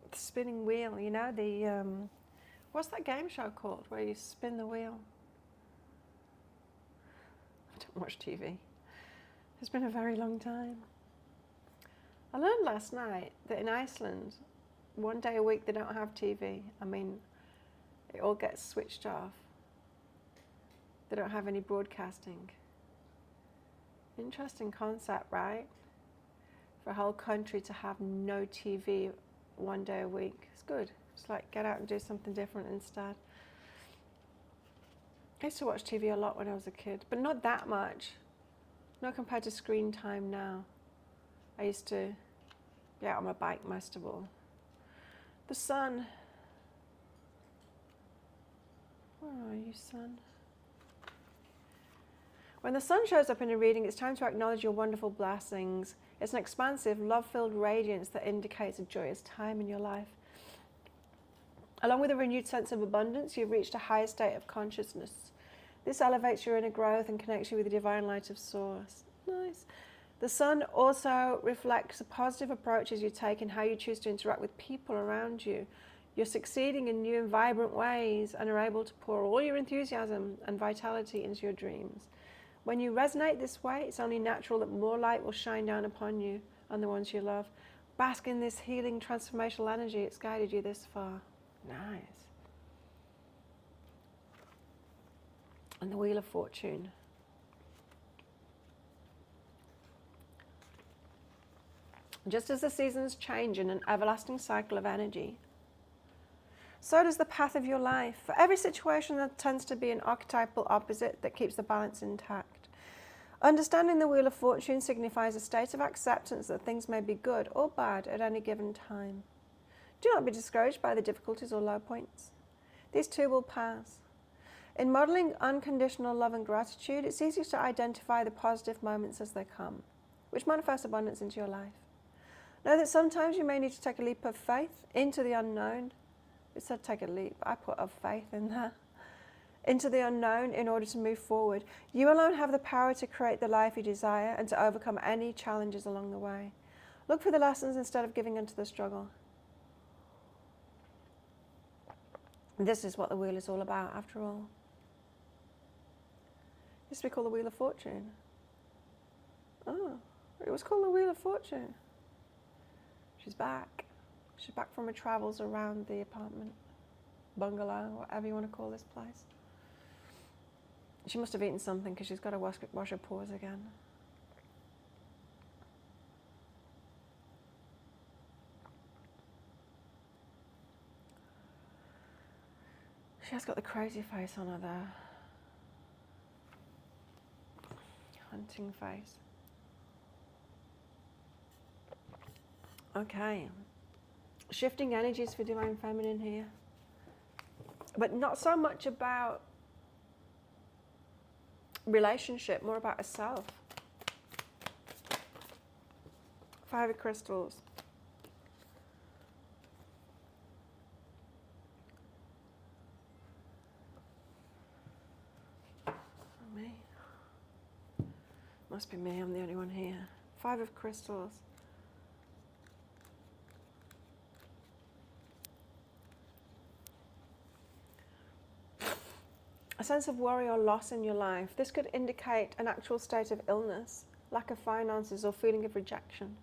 The spinning wheel, you know, the, what's that game show called where you spin the wheel? I don't watch TV. It's been a very long time. I learned last night that in Iceland, 1 day a week they don't have TV. I mean, it all gets switched off. They don't have any broadcasting. Interesting concept, right? For a whole country to have no TV 1 day a week. It's good. It's like get out and do something different instead. I used to watch TV a lot when I was a kid, but not that much. Not compared to screen time now. I used to be out on my bike most of all. The sun. Where are you, sun? When the sun shows up in a reading, it's time to acknowledge your wonderful blessings. It's an expansive, love-filled radiance that indicates a joyous time in your life. Along with a renewed sense of abundance, you've reached a higher state of consciousness. This elevates your inner growth and connects you with the divine light of Source. Nice. The sun also reflects the positive approaches you take in how you choose to interact with people around you. You're succeeding in new and vibrant ways and are able to pour all your enthusiasm and vitality into your dreams. When you resonate this way, it's only natural that more light will shine down upon you and the ones you love. Bask in this healing, transformational energy. It's guided you this far. Nice. And the Wheel of Fortune. Just as the seasons change in an everlasting cycle of energy, so does the path of your life. For every situation, there tends to be an archetypal opposite that keeps the balance intact. Understanding the Wheel of Fortune signifies a state of acceptance that things may be good or bad at any given time. Do not be discouraged by the difficulties or low points. These too will pass. In modeling unconditional love and gratitude, it's easy to identify the positive moments as they come, which manifest abundance into your life. Know that sometimes you may need to take a leap of faith into the unknown. It said take a leap. I put of faith in there. Into the unknown in order to move forward. You alone have the power to create the life you desire and to overcome any challenges along the way. Look for the lessons instead of giving into the struggle. This is what the wheel is all about, after all. It used to be called the Wheel of Fortune. Oh, it was called the Wheel of Fortune. She's back. She's back from her travels around the apartment, bungalow, whatever you want to call this place. She must have eaten something because she's got to wash her paws again. She has got the crazy face on her there. Hunting face. Okay. Shifting energies for Divine Feminine here. But not so much about relationship, more about a self. 5 of Crystals. Me. Must be me, I'm the only one here. 5 of Crystals. A sense of worry or loss in your life. This could indicate an actual state of illness, lack of finances, or feeling of rejection.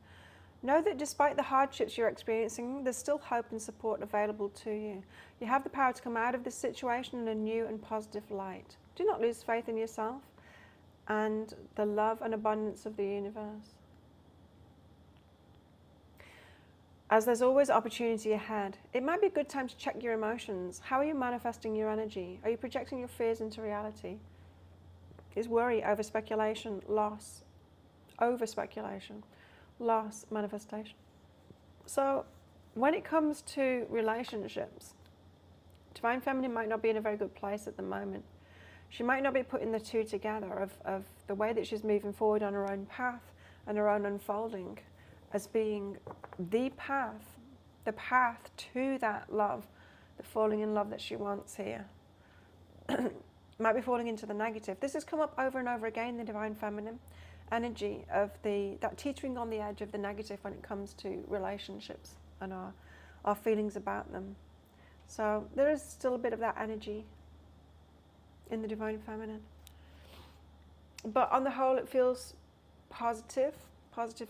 Know that despite the hardships you're experiencing, there's still hope and support available to you. You have the power to come out of this situation in a new and positive light. Do not lose faith in yourself and the love and abundance of the universe. As there's always opportunity ahead, it might be a good time to check your emotions. How are you manifesting your energy? Are you projecting your fears into reality? Is worry, over speculation, loss, over speculation, loss, manifestation? So when it comes to relationships, Divine Feminine might not be in a very good place at the moment. She might not be putting the two together of the way that she's moving forward on her own path and her own unfolding as being the path to that love, the falling in love that she wants here. might be falling into the negative. This has come up over and over again, the divine feminine energy of that teetering on the edge of the negative when it comes to relationships and our feelings about them. So there is still a bit of that energy in the divine feminine. But on the whole, it feels positive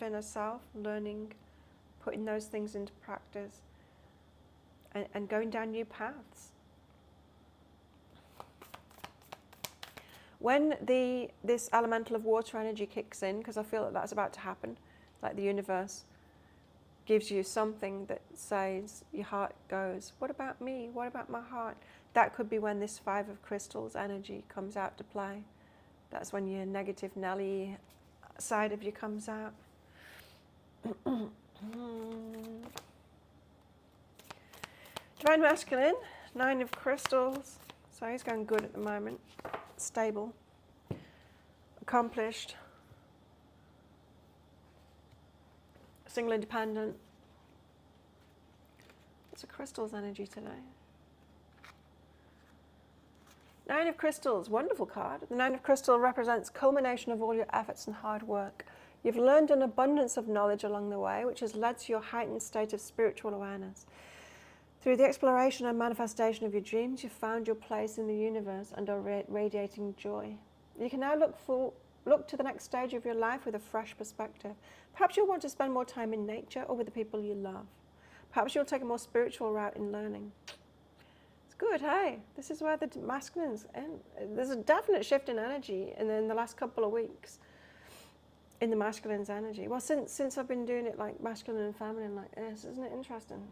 inner self, learning, putting those things into practice, and going down new paths. When this elemental of water energy kicks in, because I feel that that's about to happen, like the universe gives you something that says, your heart goes, what about me? What about my heart? That could be when this 5 of crystals energy comes out to play. That's when your negative Nelly side of you comes out. Divine masculine, 9 of crystals. So he's going good at the moment. Stable, accomplished, single independent. It's a crystals energy today. 9 of crystals, wonderful card. The 9 of crystal represents culmination of all your efforts and hard work. You've learned an abundance of knowledge along the way, which has led to your heightened state of spiritual awareness. Through the exploration and manifestation of your dreams, you've found your place in the universe and are radiating joy. You can now look to the next stage of your life with a fresh perspective. Perhaps you'll want to spend more time in nature or with the people you love. Perhaps you'll take a more spiritual route in learning. It's good, hey? This is where the masculines, and there's a definite shift in energy in the last couple of weeks in the masculine's energy. Well, since I've been doing it like masculine and feminine like this, isn't it interesting?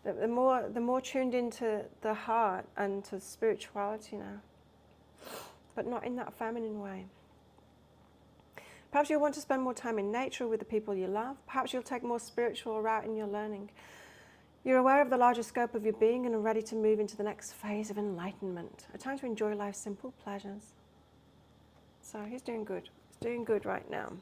The more tuned into the heart and to spirituality now, but not in that feminine way. Perhaps you'll want to spend more time in nature with the people you love. Perhaps you'll take a more spiritual route in your learning. You're aware of the larger scope of your being and are ready to move into the next phase of enlightenment. A time to enjoy life's simple pleasures. So he's doing good. He's doing good right now.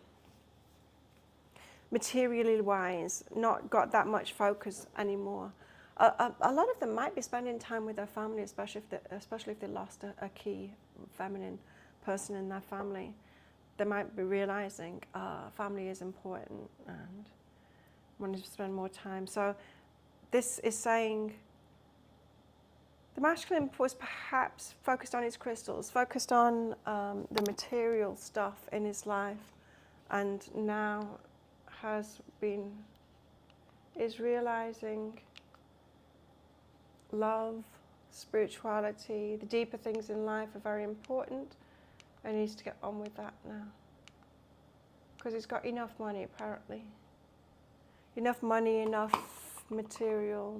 Materially wise, not got that much focus anymore. A lot of them might be spending time with their family, especially if they lost a key feminine person in their family. They might be realizing family is important and wanting to spend more time. So this is saying the masculine was perhaps focused on his crystals, focused on the material stuff in his life, and now is realizing love, spirituality, the deeper things in life are very important, and he needs to get on with that now. Because he's got enough money, apparently. Enough money, enough material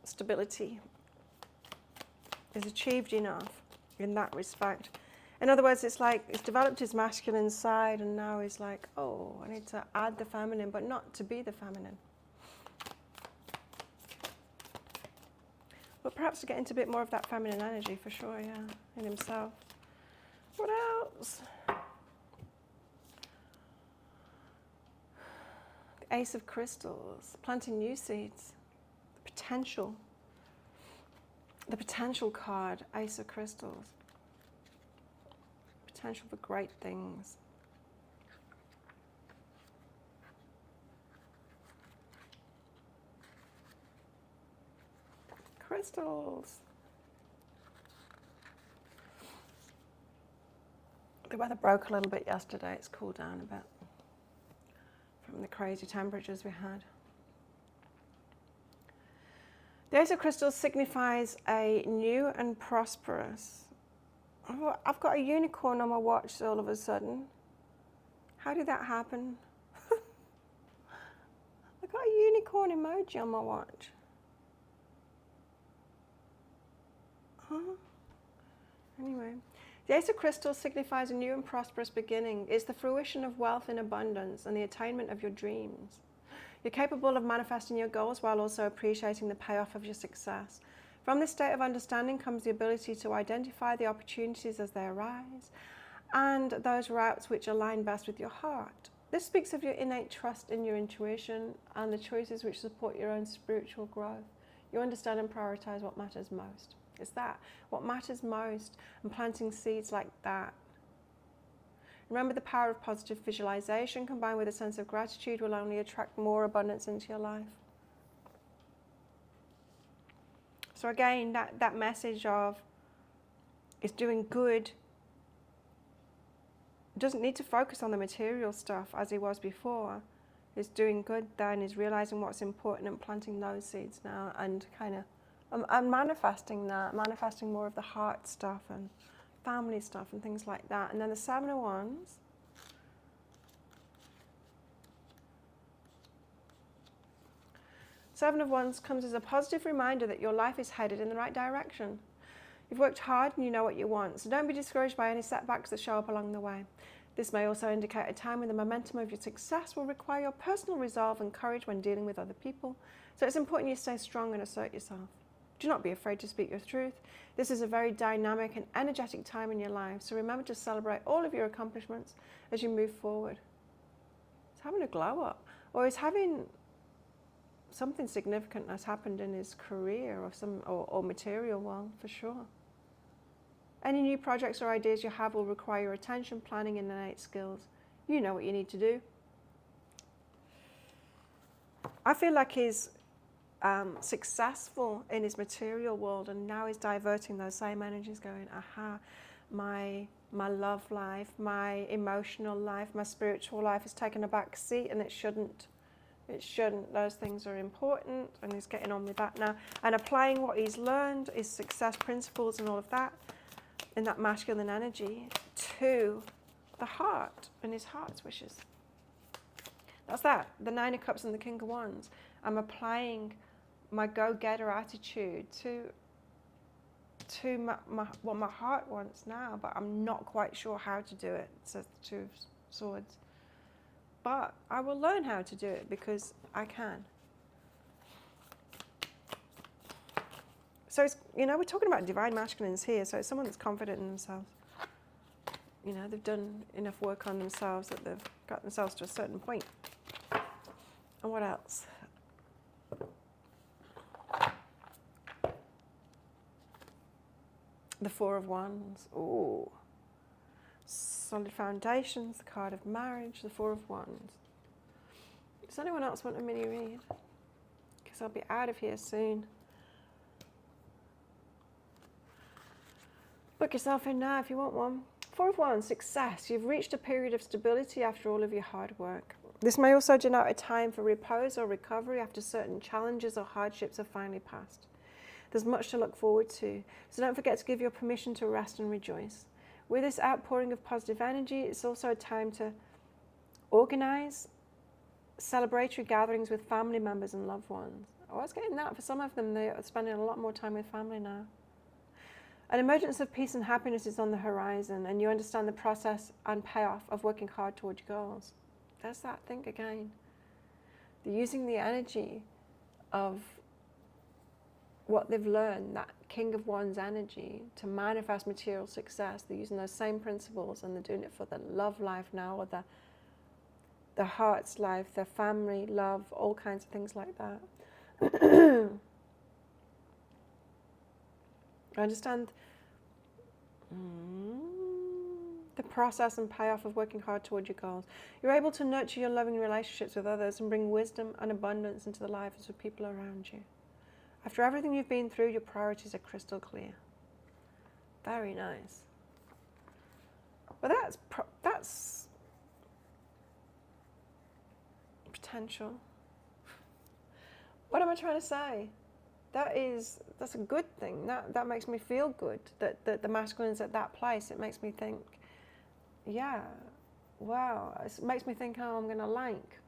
stability. He's achieved enough in that respect. In other words, it's like he's developed his masculine side, and now he's like, oh, I need to add the feminine, but not to be the feminine. But perhaps to get into a bit more of that feminine energy, for sure, yeah, in himself. What else? The Ace of Crystals, planting new seeds, the potential. The potential card, Ace of Crystals. Potential for great things. Crystals. The weather broke a little bit yesterday. It's cooled down a bit from the crazy temperatures we had. The Ace of Crystals signifies a new and prosperous. I've got a unicorn on my watch all of a sudden. How did that happen? I got a unicorn emoji on my watch. Anyway, the Ace of Crystals signifies a new and prosperous beginning. It's the fruition of wealth in abundance and the attainment of your dreams. You're capable of manifesting your goals while also appreciating the payoff of your success. From this state of understanding comes the ability to identify the opportunities as they arise and those routes which align best with your heart. This speaks of your innate trust in your intuition and the choices which support your own spiritual growth. You understand and prioritize what matters most. It's that, what matters most, and planting seeds like that. Remember, the power of positive visualization combined with a sense of gratitude will only attract more abundance into your life. So again, that message of is doing good, doesn't need to focus on the material stuff as he was before. Is doing good then, is realizing what's important and planting those seeds now, and kind of and manifesting that, manifesting more of the heart stuff and family stuff and things like that. And then the Seven of Wands. Seven of Wands comes as a positive reminder that your life is headed in the right direction. You've worked hard and you know what you want, so don't be discouraged by any setbacks that show up along the way. This may also indicate a time when the momentum of your success will require your personal resolve and courage when dealing with other people. So it's important you stay strong and assert yourself. Do not be afraid to speak your truth. This is a very dynamic and energetic time in your life, so remember to celebrate all of your accomplishments as you move forward. He's having a glow up, or he's having something significant has happened in his career or material world, for sure. Any new projects or ideas you have will require your attention, planning, and innate skills. You know what you need to do. I feel like he's successful in his material world, and now he's diverting those same energies, going, aha, my love life, my emotional life, my spiritual life has taken a back seat, and it shouldn't. It shouldn't. Those things are important, and he's getting on with that now. And applying what he's learned, his success principles and all of that, in that masculine energy, to the heart and his heart's wishes. That's that, the Nine of Cups and the King of Wands. I'm applying my go-getter attitude to what my heart wants now, but I'm not quite sure how to do it, says the Two of Swords. But I will learn how to do it because I can. So, it's, you know, we're talking about divine masculines here, so it's someone that's confident in themselves. You know, they've done enough work on themselves that they've got themselves to a certain point. And what else? The Four of Wands. Ooh. Solid foundations, the card of marriage, the Four of Wands. Does anyone else want a mini read? Because I'll be out of here soon. Book yourself in now if you want one. Four of Wands, success. You've reached a period of stability after all of your hard work. This may also denote a time for repose or recovery after certain challenges or hardships have finally passed. There's much to look forward to, so don't forget to give your permission to rest and rejoice. With this outpouring of positive energy, it's also a time to organize celebratory gatherings with family members and loved ones. I was getting that. For some of them, they are spending a lot more time with family now. An emergence of peace and happiness is on the horizon, and you understand the process and payoff of working hard towards your goals. There's that thing again. They're using the energy of what they've learned, that King of Wands energy, to manifest material success. They're using those same principles, and they're doing it for the love life now, or the heart's life, their family, love, all kinds of things like that. I understand the process and payoff of working hard toward your goals. You're able to nurture your loving relationships with others and bring wisdom and abundance into the lives of people around you. After everything you've been through, your priorities are crystal clear. Very nice. But that's potential. What am I trying to say? That's a good thing. That makes me feel good, that the masculine's at that place. It makes me think, yeah, wow. It makes me think how I'm going to like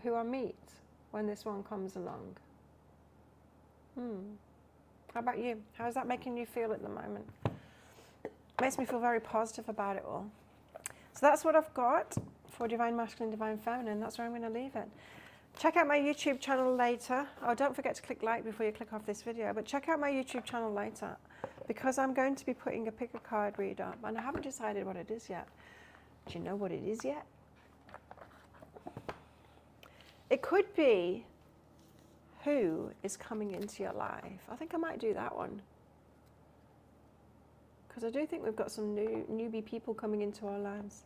who I meet when this one comes along. How about you? How's that making you feel at the moment? Makes me feel very positive about it all. So that's what I've got for Divine Masculine, Divine Feminine. That's where I'm going to leave it. Check out my YouTube channel later. Oh, don't forget to click like before you click off this video, but check out my YouTube channel later, because I'm going to be putting a pick a card read up, and I haven't decided what it is yet. Do you know what it is yet? It could be who is coming into your life. I think I might do that one. because I do think we've got some newbie people coming into our lives.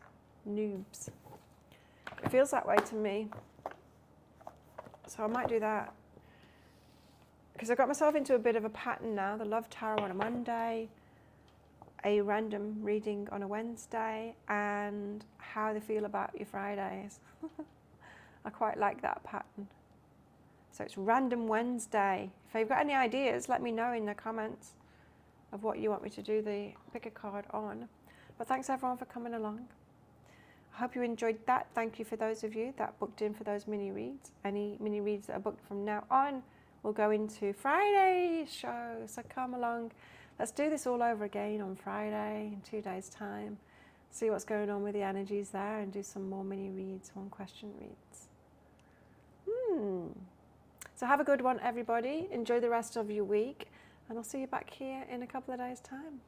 Noobs. It feels that way to me. So I might do that. Because I got myself into a bit of a pattern now. The Love Tarot on a Monday, a random reading on a Wednesday, and how they feel about your Fridays. I quite like that pattern. So it's Random Wednesday. If you've got any ideas, let me know in the comments of what you want me to do the pick a card on. But thanks everyone for coming along. I hope you enjoyed that. Thank you for those of you that booked in for those mini reads. Any mini reads that are booked from now on will go into Friday's show. So come along. Let's do this all over again on Friday in 2 days' time. See what's going on with the energies there and do some more mini reads, one question reads. So have a good one, everybody. Enjoy the rest of your week, and I'll see you back here in a couple of days' time.